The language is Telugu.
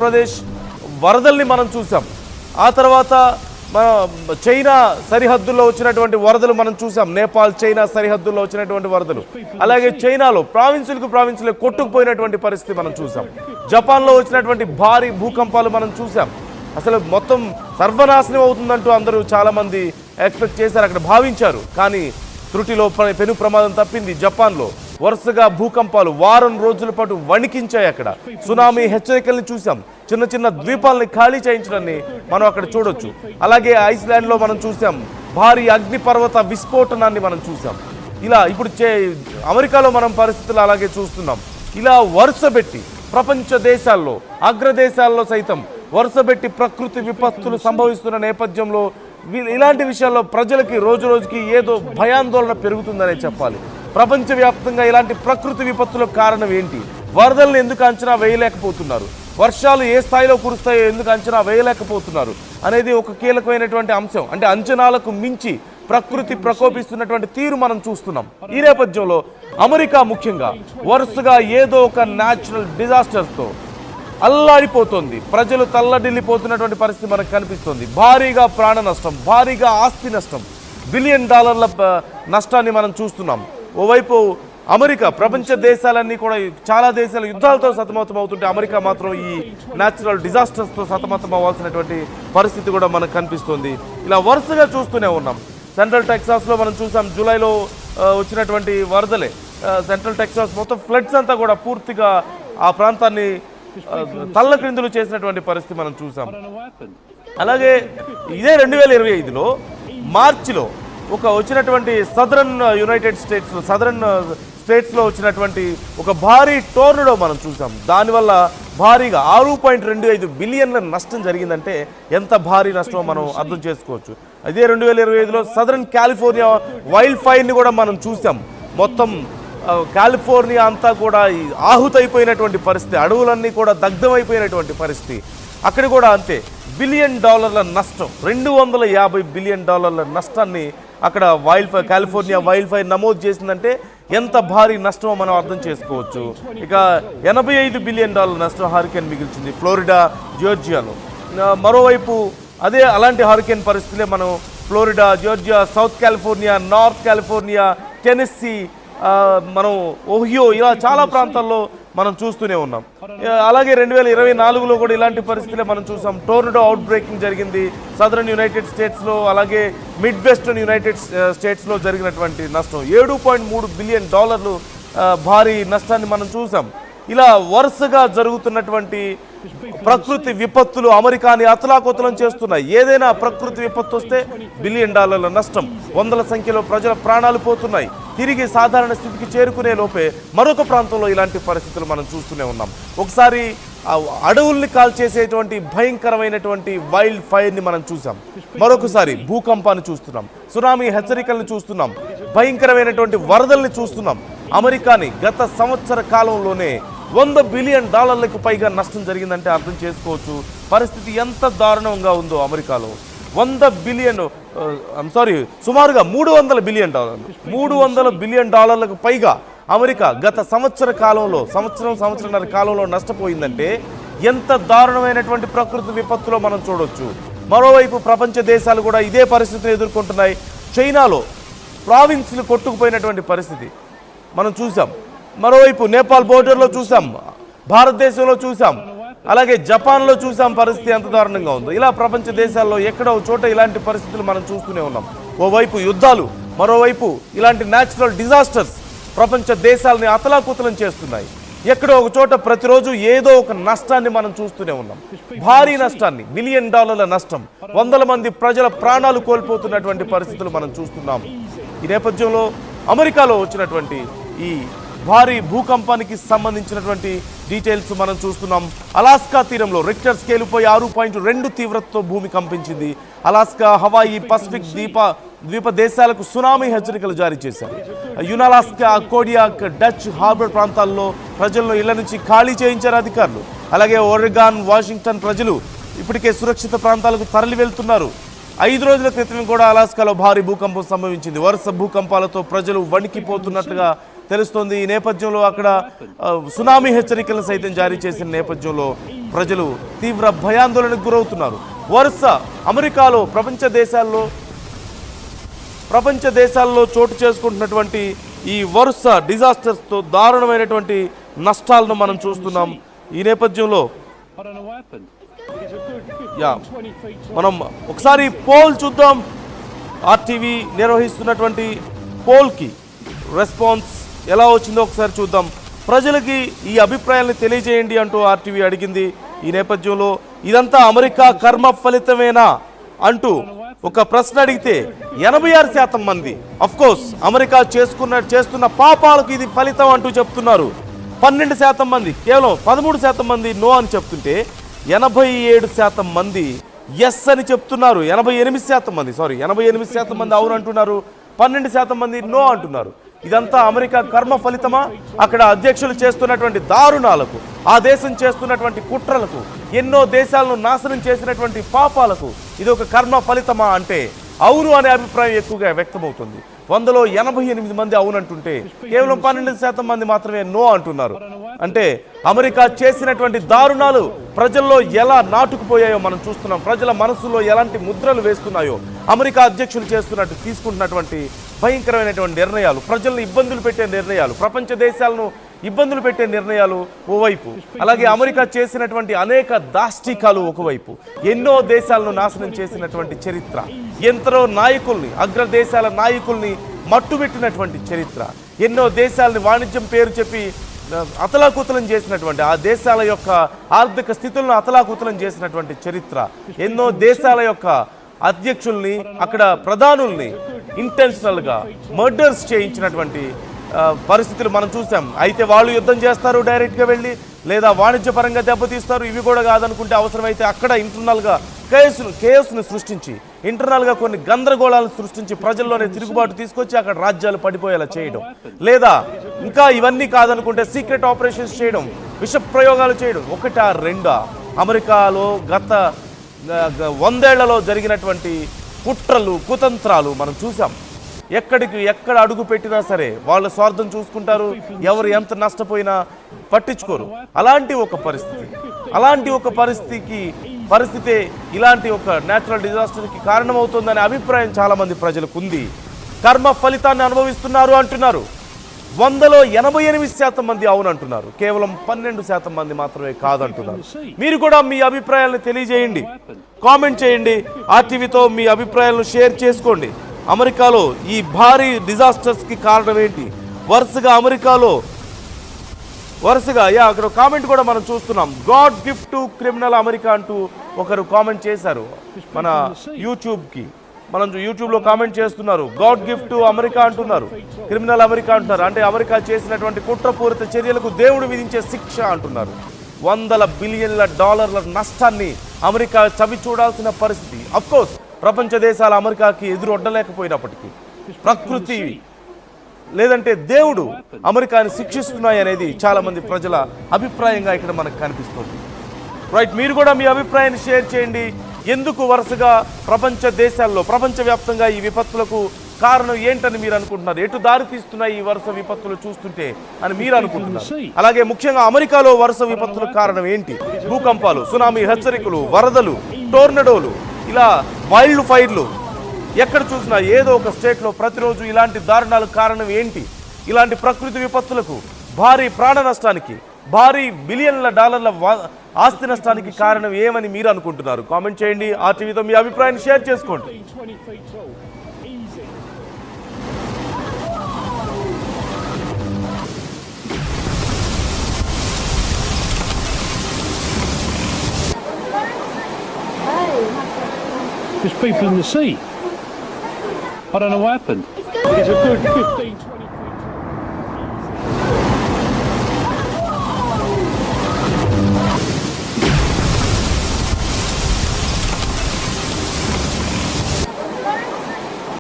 ప్రదేశ్ వరదల్ని మనం చూసాం. ఆ తర్వాత మన చైనా సరిహద్దుల్లో వచ్చినటువంటి వరదలు మనం చూసాం. నేపాల్ చైనా సరిహద్దుల్లో వచ్చినటువంటి వరదలు, అలాగే చైనాలో ప్రావిన్సులు కొట్టుకుపోయినటువంటి పరిస్థితి మనం చూసాం. జపాన్లో వచ్చినటువంటి భారీ భూకంపాలు మనం చూసాం. అసలు మొత్తం సర్వనాశనం అవుతుందంటూ అందరూ చాలామంది ఎక్స్పెక్ట్ చేశారు, అక్కడ భావించారు. కానీ త్రుటిలో పెను ప్రమాదం తప్పింది. జపాన్లో వరుసగా భూకంపాలు వారం రోజుల పాటు వణికించాయి. అక్కడ సునామీ హెచ్చరికల్ని చూసాం. చిన్న చిన్న ద్వీపాలని ఖాళీ చేయించడాన్ని మనం అక్కడ చూడొచ్చు. అలాగే ఐస్లాండ్లో మనం చూసాం భారీ అగ్నిపర్వత విస్ఫోటనాన్ని మనం చూసాం. ఇలా ఇప్పుడు అమెరికాలో మనం పరిస్థితులు అలాగే చూస్తున్నాం. ఇలా వరుసబెట్టి ప్రపంచ దేశాల్లో అగ్రదేశాల్లో సైతం వరుసబెట్టి ప్రకృతి విపత్తులు సంభవిస్తున్న నేపథ్యంలో ఇలాంటి విషయాల్లో ప్రజలకి రోజు రోజుకి ఏదో భయాందోళన పెరుగుతుందనే చెప్పాలి. ప్రపంచవ్యాప్తంగా ఇలాంటి ప్రకృతి విపత్తులకు కారణం ఏంటి? వరదలను ఎందుకు అంచనా వేయలేకపోతున్నారు? వర్షాలు ఏ స్థాయిలో కురుస్తాయో ఎందుకు అంచనా వేయలేకపోతున్నారు అనేది ఒక కీలకమైనటువంటి అంశం. అంటే అంచనాలకు మించి ప్రకృతి ప్రకోపిస్తున్నటువంటి తీరు మనం చూస్తున్నాం. ఈ నేపథ్యంలో అమెరికా ముఖ్యంగా వరుసగా ఏదో ఒక న్యాచురల్ డిజాస్టర్స్తో అల్లాడిపోతుంది. ప్రజలు తల్లడిల్లిపోతున్నటువంటి పరిస్థితి మనకు కనిపిస్తుంది. భారీగా ప్రాణ నష్టం, భారీగా ఆస్తి నష్టం, బిలియన్ డాలర్ల నష్టాన్ని మనం చూస్తున్నాం. ఓవైపు అమెరికా, ప్రపంచ దేశాలన్నీ కూడా చాలా దేశాలు యుద్ధాలతో సతమతం అవుతుంటే అమెరికా మాత్రం ఈ న్యాచురల్ డిజాస్టర్స్తో సతమతం అవ్వాల్సినటువంటి పరిస్థితి కూడా మనకు కనిపిస్తుంది. ఇలా వరుసగా చూస్తూనే ఉన్నాం. సెంట్రల్ టెక్సాస్లో మనం చూసాం, జూలైలో వచ్చినటువంటి వరదలే సెంట్రల్ టెక్సాస్ మొత్తం ఫ్లడ్స్ అంతా కూడా పూర్తిగా ఆ ప్రాంతాన్ని తల్లక్రిందులు చేసినటువంటి పరిస్థితి మనం చూసాం. అలాగే ఇదే 2025లో మార్చిలో వచ్చినటువంటి సదరన్ స్టేట్స్లో వచ్చినటువంటి ఒక భారీ టోర్నడో మనం చూసాం. దానివల్ల భారీగా 6.25 బిలియన్ల నష్టం జరిగిందంటే ఎంత భారీ నష్టమో మనం అర్థం చేసుకోవచ్చు. అదే 2025లో సదరన్ కాలిఫోర్నియా వైల్డ్ ఫైర్ని కూడా మనం చూసాం. మొత్తం కాలిఫోర్నియా అంతా కూడా ఆహుతైపోయినటువంటి పరిస్థితి, అడవులన్నీ కూడా దగ్ధమైపోయినటువంటి పరిస్థితి. అక్కడ కూడా అంతే, బిలియన్ డాలర్ల నష్టం, 250 బిలియన్ డాలర్ల నష్టాన్ని అక్కడ కాలిఫోర్నియా వైల్డ్ ఫైర్ నమోదు చేసిందంటే ఎంత భారీ నష్టమో మనం అర్థం చేసుకోవచ్చు. ఇక 85 బిలియన్ డాలర్ల నష్టం హరికేన్ మిగిల్చింది ఫ్లోరిడా, జార్జియాలో. మరోవైపు అలాంటి హరికేన్ పరిస్థితులే మనం Florida, Georgia, south California, north California, Tennessee, మనం ఓహియో, ఇలా చాలా ప్రాంతాల్లో మనం చూస్తూనే ఉన్నాం. అలాగే 2024లో కూడా ఇలాంటి పరిస్థితులే మనం చూసాం. టోర్నడో అవుట్ బ్రేకింగ్ జరిగింది సదరన్ యునైటెడ్ స్టేట్స్లో, అలాగే మిడ్ వెస్టర్న్ యునైటెడ్ స్టేట్స్లో జరిగినటువంటి నష్టం 7.3 బిలియన్ డాలర్లు భారీ నష్టాన్ని మనం చూసాం. ఇలా వరుసగా జరుగుతున్నటువంటి ప్రకృతి విపత్తులు అమెరికాని అతలాకుతలం చేస్తున్నాయి. ఏదైనా ప్రకృతి విపత్తు వస్తే బిలియన్ డాలర్ల నష్టం, వందల సంఖ్యలో ప్రజల ప్రాణాలు పోతున్నాయి. తిరిగి సాధారణ స్థితికి చేరుకునే లోపే మరొక ప్రాంతంలో ఇలాంటి పరిస్థితులు మనం చూస్తూనే ఉన్నాం. ఒకసారి అడవుల్ని కాల్చేసేటువంటి భయంకరమైనటువంటి వైల్డ్ ఫైర్ని మనం చూసాం. మరొకసారి భూకంపాన్ని చూస్తున్నాం, సునామీ హెచ్చరికలను చూస్తున్నాం, భయంకరమైనటువంటి వరదల్ని చూస్తున్నాం. అమెరికాని గత సంవత్సర కాలంలోనే 100 బిలియన్ డాలర్లకు పైగా నష్టం జరిగిందంటే అర్థం చేసుకోవచ్చు పరిస్థితి ఎంత దారుణంగా ఉందో. అమెరికాలో సుమారుగా 300 బిలియన్ డాలర్లు, 300 బిలియన్ డాలర్లకు పైగా అమెరికా గత సంవత్సరన్నర కాలంలో నష్టపోయిందంటే ఎంత దారుణమైనటువంటి ప్రకృతి విపత్తులో మనం చూడొచ్చు. మరోవైపు ప్రపంచ దేశాలు కూడా ఇదే పరిస్థితిని ఎదుర్కొంటున్నాయి. చైనాలో ప్రావిన్స్లు కొట్టుకుపోయినటువంటి పరిస్థితి మనం చూసాం. మరోవైపు నేపాల్ బోర్డర్లో చూసాం, భారతదేశంలో చూసాం, అలాగే జపాన్లో చూసాం పరిస్థితి ఎంత దారుణంగా ఉందో. ఇలా ప్రపంచ దేశాల్లో ఎక్కడో చోట ఇలాంటి పరిస్థితులు మనం చూస్తూనే ఉన్నాం. ఓవైపు యుద్ధాలు, మరోవైపు ఇలాంటి న్యాచురల్ డిజాస్టర్స్ ప్రపంచ దేశాలని అతలాకుతలం చేస్తున్నాయి. ఎక్కడో ఒక చోట ప్రతిరోజు ఏదో ఒక నష్టాన్ని మనం చూస్తూనే ఉన్నాం. భారీ నష్టాన్ని, బిలియన్ డాలర్ల నష్టం, వందల మంది ప్రజల ప్రాణాలు కోల్పోతున్నటువంటి పరిస్థితులు మనం చూస్తున్నాం. ఈ నేపథ్యంలో అమెరికాలో వచ్చినటువంటి ఈ భారీ భూకంపానికి సంబంధించినటువంటి డీటెయిల్స్ మనం చూస్తున్నాం. అలాస్కా తీరంలో రిక్టర్ స్కేలుపై 6.2 తీవ్రతతో భూమి కంపించింది. అలాస్కా, హవాయి, పసిఫిక్ ద్వీప దేశాలకు సునామీ హెచ్చరికలు జారీ చేశారు. యునాలాస్కా, కోడియాక్, డచ్ హార్బర్ ప్రాంతాల్లో ప్రజలను ఇళ్ల నుంచి ఖాళీ చేయించారు అధికారులు. అలాగే ఒరెగాన్, వాషింగ్టన్ ప్రజలు ఇప్పటికే సురక్షిత ప్రాంతాలకు తరలి వెళ్తున్నారు. 5 రోజుల క్రితం కూడా అలాస్కాలో భారీ భూకంపం సంభవించింది. వరుస భూకంపాలతో ప్రజలు వణికిపోతున్నట్లుగా తెలుస్తోంది. ఈ నేపథ్యంలో అక్కడ సునామీ హెచ్చరికలను సైతం జారీ చేసిన నేపథ్యంలో ప్రజలు తీవ్ర భయాందోళనకు గురవుతున్నారు. వరుస అమెరికాలో ప్రపంచ దేశాల్లో చోటు చేసుకుంటున్నటువంటి ఈ వరుస డిజాస్టర్స్తో దారుణమైనటువంటి నష్టాలను మనం చూస్తున్నాం. ఈ నేపథ్యంలో మనం ఒకసారి పోల్ చూద్దాం. ఆర్టీవీ నిర్వహిస్తున్నటువంటి పోల్కి రెస్పాన్స్ ఎలా వచ్చిందో ఒకసారి చూద్దాం. ప్రజలకి ఈ అభిప్రాయాలను తెలియజేయండి అంటూ ఆర్టీవీ అడిగింది. ఈ నేపథ్యంలో ఇదంతా అమెరికా కర్మ ఫలితమేనా అంటూ ఒక ప్రశ్న అడిగితే 86% మంది కోర్స్ అమెరికా చేస్తున్న పాపాలకు ఇది ఫలితం అంటూ చెప్తున్నారు. 12% మంది, కేవలం 13% మంది నో అని చెప్తుంటే 87% మంది ఎస్ అని చెప్తున్నారు. 88% మంది అవును అంటున్నారు. 12% మంది నో అంటున్నారు. ఇదంతా అమెరికా కర్మ ఫలితమా? అక్కడ అధ్యక్షులు చేస్తున్నటువంటి దారుణాలకు, ఆ దేశం చేస్తున్నటువంటి కుట్రలకు, ఎన్నో దేశాలను నాశనం చేసినటువంటి పాపాలకు ఇది ఒక కర్మ ఫలితమా అంటే అవును అనే అభిప్రాయం ఎక్కువగా వ్యక్తమవుతుంది. 100లో 88 మంది అవునంటుంటే కేవలం 12% మంది మాత్రమే నో అంటున్నారు. అంటే అమెరికా చేసినటువంటి దారుణాలు ప్రజల్లో ఎలా నాటుకుపోయాయో మనం చూస్తున్నాం. ప్రజల మనసులో ఎలాంటి ముద్రలు వేస్తున్నాయో అమెరికా అధ్యక్షులు తీసుకుంటున్నటువంటి భయంకరమైనటువంటి నిర్ణయాలు, ప్రజలను ఇబ్బందులు పెట్టే నిర్ణయాలు, ప్రపంచ దేశాలను ఇబ్బందులు పెట్టే నిర్ణయాలు ఓవైపు, అలాగే అమెరికా చేసినటువంటి అనేక దాష్టికాలు ఒకవైపు, ఎన్నో దేశాలను నాశనం చేసినటువంటి చరిత్ర, ఎందరో నాయకుల్ని, అగ్రదేశాల నాయకుల్ని మట్టుబెట్టినటువంటి చరిత్ర, ఎన్నో దేశాలని వాణిజ్యం పేరు చెప్పి అతలాకుతలం చేసినటువంటి, ఆ దేశాల యొక్క ఆర్థిక స్థితులను అతలాకుతలం చేసినటువంటి చరిత్ర, ఎన్నో దేశాల యొక్క అధ్యక్షుల్ని, అక్కడ ప్రధానుల్ని ఇంటెన్షనల్గా మర్డర్స్ చేయించినటువంటి పరిస్థితులు మనం చూసాం. అయితే వాళ్ళు యుద్ధం చేస్తారు డైరెక్ట్గా వెళ్ళి, లేదా వాణిజ్యపరంగా దెబ్బతీస్తారు. ఇవి కూడా కాదనుకుంటే అవసరమైతే అక్కడ ఇంటర్నల్గా కేసును సృష్టించి, ఇంటర్నల్గా కొన్ని గందరగోళాలను సృష్టించి ప్రజల్లోనే తిరుగుబాటు తీసుకొచ్చి అక్కడ రాజ్యాలు పడిపోయేలా చేయడం, లేదా ఇంకా ఇవన్నీ కాదనుకుంటే సీక్రెట్ ఆపరేషన్స్ చేయడం, విష ప్రయోగాలు చేయడం. ఒకటా రెండా? అమెరికాలో గత 100 ఏళ్లలో జరిగినటువంటి కుట్రలు, కుతంత్రాలు మనం చూసాం. ఎక్కడ అడుగు పెట్టినా సరే వాళ్ళ స్వార్థం చూసుకుంటారు. ఎవరు ఎంత నష్టపోయినా పట్టించుకోరు. అలాంటి ఒక పరిస్థితి ఇలాంటి ఒక న్యాచురల్ డిజాస్టర్కి కారణమవుతుందనే అభిప్రాయం చాలా మంది ప్రజలకు ఉంది. కర్మ ఫలితాన్ని అనుభవిస్తున్నారు అంటున్నారు. 100లో 88% మంది అవునంటున్నారు. కేవలం 12% మంది మాత్రమే కాదంటున్నారు. మీరు కూడా మీ అభిప్రాయాలను తెలియజేయండి, కామెంట్ చేయండి. ఆర్టీవీతో మీ అభిప్రాయాలను షేర్ చేసుకోండి. అమెరికాలో ఈ భారీ డిజాస్టర్స్కి కారణం ఏంటి? వరుసగా అక్కడ కామెంట్ కూడా మనం చూస్తున్నాం. God gift to criminal America అంటూ ఒకరు కామెంట్ చేశారు. మన యూట్యూబ్లో కామెంట్ చేస్తున్నారు. గాడ్ గిఫ్ట్ టు అమెరికా అంటున్నారు, క్రిమినల్ అమెరికా అంటున్నారు. అంటే అమెరికా చేసినటువంటి కుట్రపూరిత చర్యలకు దేవుడు విధించే శిక్ష అంటున్నారు. $100 బిలియన్ల నష్టాన్ని అమెరికా చవి చూడాల్సిన పరిస్థితి. అఫ్కోర్స్ ప్రపంచ దేశాలు అమెరికాకి ఎదురొడ్డలేకపోయినప్పటికీ ప్రకృతి లేదంటే దేవుడు అమెరికాని శిక్షిస్తున్నాయి అనేది చాలా మంది ప్రజల అభిప్రాయంగా ఇక్కడ మనకు కనిపిస్తుంది. రైట్, మీరు కూడా మీ అభిప్రాయాన్ని షేర్ చేయండి. ఎందుకు వరుసగా ప్రపంచ దేశాల్లో, ప్రపంచవ్యాప్తంగా ఈ విపత్తులకు కారణం ఏంటని మీరు అనుకుంటున్నారు? ఎటు దారి తీస్తున్నాయి ఈ వరుస విపత్తులు చూస్తుంటే అని మీరు అనుకుంటున్నారు? అలాగే ముఖ్యంగా అమెరికాలో వరుస విపత్తులకు కారణం ఏంటి? భూకంపాలు, సునామీ హెచ్చరికలు, వరదలు, టోర్నడోలు, ఇలా వైల్డ్ ఫైర్లు, ఎక్కడ చూసినా ఏదో ఒక స్టేట్లో ప్రతిరోజు ఇలాంటి దారుణాలకు కారణం ఏంటి? ఇలాంటి ప్రకృతి విపత్తులకు, భారీ ప్రాణ నష్టానికి, భారీ $బిలియన్ల ఆస్తి నష్టానికి కారణం ఏమని మీరు అనుకుంటున్నారు? కామెంట్ చేయండి. ఆర్టీవీతో మీ అభిప్రాయాన్ని షేర్ చేసుకోండి. There's people in the sea. I don't know what happened. It's a good 15, 20